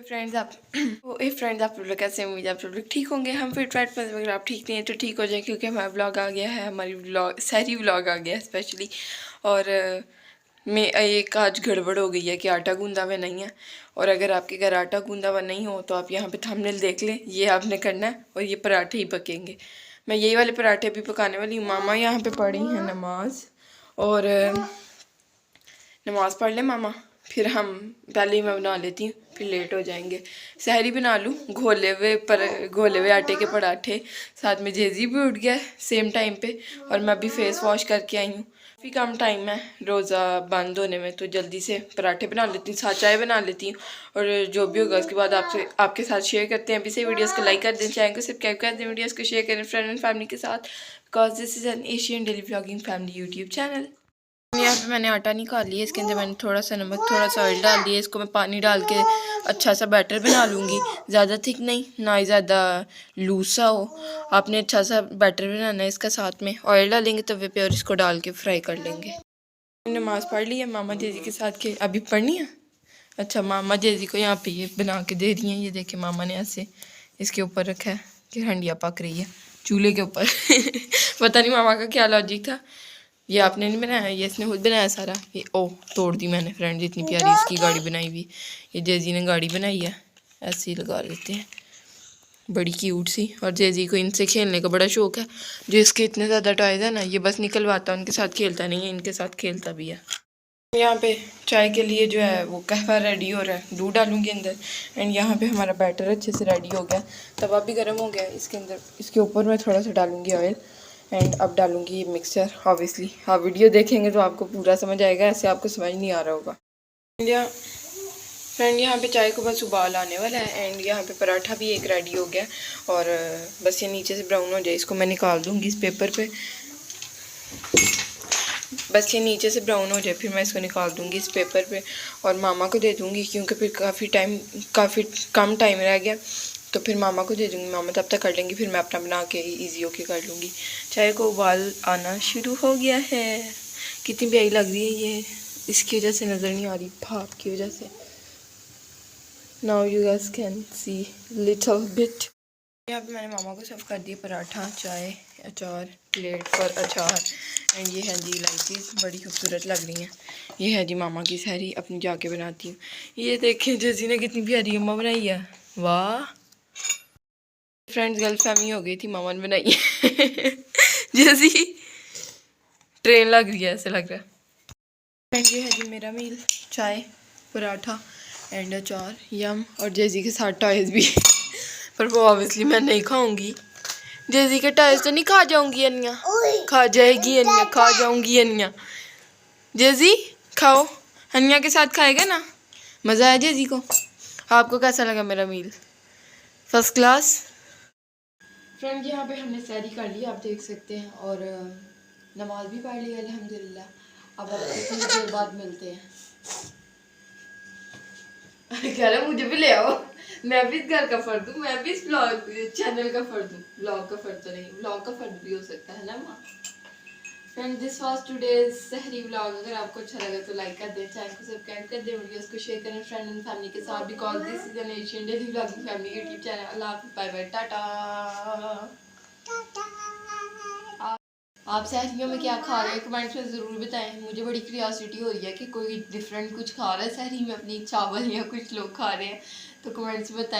Friends आप लोग कैसे उम्मीद आप लोग ठीक होंगे। हम फिर ट्राइड पर अगर आप ठीक नहीं है तो ठीक हो जाए, क्योंकि हमारा व्लॉग आ गया है, हमारी सहरी व्लॉग आ गया है स्पेशली। और मैं एक आज गड़बड़ हो गई है कि आटा गूंदा हुआ नहीं है। और अगर आपके घर आटा गूंदा हुआ नहीं हो तो आप यहाँ पे थंबनेल देख लें, ये आपने करना है और ये पराठे ही पकेंगे। मैं यही वाले पराठे भी पकाने वाली हूँ। मामा यहाँ पे पढ़ी हैं नमाज, और नमाज़ पढ़ ले मामा, फिर हम पहले ही मैं बना लेती हूँ, फिर लेट हो जाएंगे। सहरी बना लूँ, घोले हुए आटे के पराठे। साथ में जेजी भी उठ गया सेम टाइम पे, और मैं अभी फेस वॉश करके आई हूँ। काफ़ी कम टाइम है रोज़ा बंद होने में, तो जल्दी से पराठे बना लेती हूँ, साथ चाय बना लेती हूँ। और जो भी होगा उसके बाद आपके साथ शेयर करते हैं। अभी से वीडियोज़ को लाइक कर दें, चैनल को सब्सक्राइब कर दें, वीडियोज़ को शेयर करें फ्रेंड एंड फैमिली के साथ, because this is an Asian daily vlogging family YouTube channel. यहाँ पे मैंने आटा निकाल लिया, इसके अंदर मैंने थोड़ा सा नमक, थोड़ा सा ऑयल डाल दिया। इसको मैं पानी डाल के अच्छा सा बैटर बना लूँगी, ज़्यादा थिक नहीं ना ही ज़्यादा लूज सा हो। आपने अच्छा सा बैटर बनाना है इसका। साथ में ऑयल डालेंगे तवे पे और इसको डाल के फ्राई कर लेंगे। नमाज़ पढ़ ली है, मामा जेजी के साथ के अभी पढ़नी है। अच्छा, मामा जेजी को यहाँ पे ये बना के दे रही हैं। ये देखे मामा ने ऐसे इसके ऊपर रखा है कि हंडिया पक रही है चूल्हे के ऊपर। पता नहीं मामा का क्या लॉजिक था। ये आपने नहीं बनाया, ये इसने खुद बनाया सारा। ये तोड़ दी मैंने फ्रेंड, इतनी प्यारी इसकी गाड़ी बनाई हुई। ये जेजी ने गाड़ी बनाई है, ऐसे ही लगा लेते हैं, बड़ी क्यूट सी। और जेजी को इनसे खेलने का बड़ा शौक है। जो इसके इतने ज़्यादा टॉयज़ है ना, ये बस निकलवाता है, उनके साथ खेलता नहीं है, इनके साथ खेलता भी है। यहाँ पे चाय के लिए जो है वो कहवा रेडी हो रहा है, दूध डालूंगी अंदर। एंड यहाँ पे हमारा बैटर अच्छे से रेडी हो गया, तवा भी गर्म हो गया। इसके अंदर इसके ऊपर मैं थोड़ा सा डालूंगी ऑयल, एंड अब डालूंगी ये मिक्सचर। ऑब्वियसली आप वीडियो देखेंगे तो आपको पूरा समझ आएगा, ऐसे आपको समझ नहीं आ रहा होगा। फ्रेंड यहाँ पे चाय को बस उबाल आने वाला है, एंड यहाँ पे पराठा भी एक रेडी हो गया। और बस ये नीचे से ब्राउन हो जाए, इसको मैं निकाल दूँगी इस पेपर पे। बस ये नीचे से ब्राउन हो जाए, फिर मैं इसको निकाल दूँगी इस पेपर पे और मामा को दे दूँगी, क्योंकि फिर काफ़ी कम टाइम रह गया, तो फिर मामा को दे दूँगी। मामा तब तक कर लेंगी, फिर मैं अपना बना के ईजी होके कर लूँगी। चाय को उबाल आना शुरू हो गया है। कितनी प्यारी लग रही है ये, इसकी वजह से नज़र नहीं आ रही, भाप की वजह से। Now you guys can see little bit. यहाँ पे मैंने मामा को सर्व कर दिया पराठा, चाय, अचार, प्लेट पर अचार। एंड ये है जी इलायची, बड़ी खूबसूरत लग रही हैं। ये है जी मामा की सहरी, अपनी जाके बनाती हूँ। ये देखें जेसी ने कितनी प्यारी अम्मा बनाई है, वाह। फ्रेंड्स गर्ल फैमिली हो गई थी, मामा ने बनाई है। जेसी ट्रेन लग रही है, ऐसे लग रहा है। फ्रेंड ये है जी मेरा मील, चाय, पराठा एंड अचार, यम। और जेसी के साथ टॉयज़ भी। पर वो ऑब्वियसली मैं नहीं खाऊंगी। जेजी के टॉयज तो नहीं खा जाऊंगी अनिया, खा जाएगी अनिया, खा जाऊंगी अनिया। जेजी खाओ, अनिया के साथ खाएगा ना। मज़ा आया जेजी को। आपको कैसा लगा मेरा मील? First class. फ्रेंड यहाँ पे हमने सैरी कर ली, आप देख सकते हैं, और नमाज भी पढ़ ली अल्हम्दुलिल्लाह। अब आपसे कुछ देर बाद मिलते हैं। कह रहा मुझे भी ले आओ, मैं भी इस घर का फर्द हूँ, मैं भी इस ब्लॉग चैनल का फर्द हूँ। ब्लॉग का फर्द तो नहीं, ब्लॉग का फर्द भी हो सकता है ना माँ। फ्रेंड दिस वाज टुडेज सहरी व्लॉग। अगर आपको अच्छा लगा तो लाइक कर दें, चैनल को सब्सक्राइब कर दें, वीडियोस को शेयर करें फ्रेंड एंड फैमिली के साथ, because this is an Asian daily vlogging family YouTube channel. अल्लाह हाफिज़, बाय बाय, टाटा। आप सहरियों में क्या खा रहे हैं कमेंट्स में ज़रूर बताएं। मुझे बड़ी क्यूरियोसिटी हो रही है कि कोई डिफरेंट कुछ खा रहा है सहरी में अपनी, चावल या कुछ लोग खा रहे हैं, तो कमेंट्स में बताएं।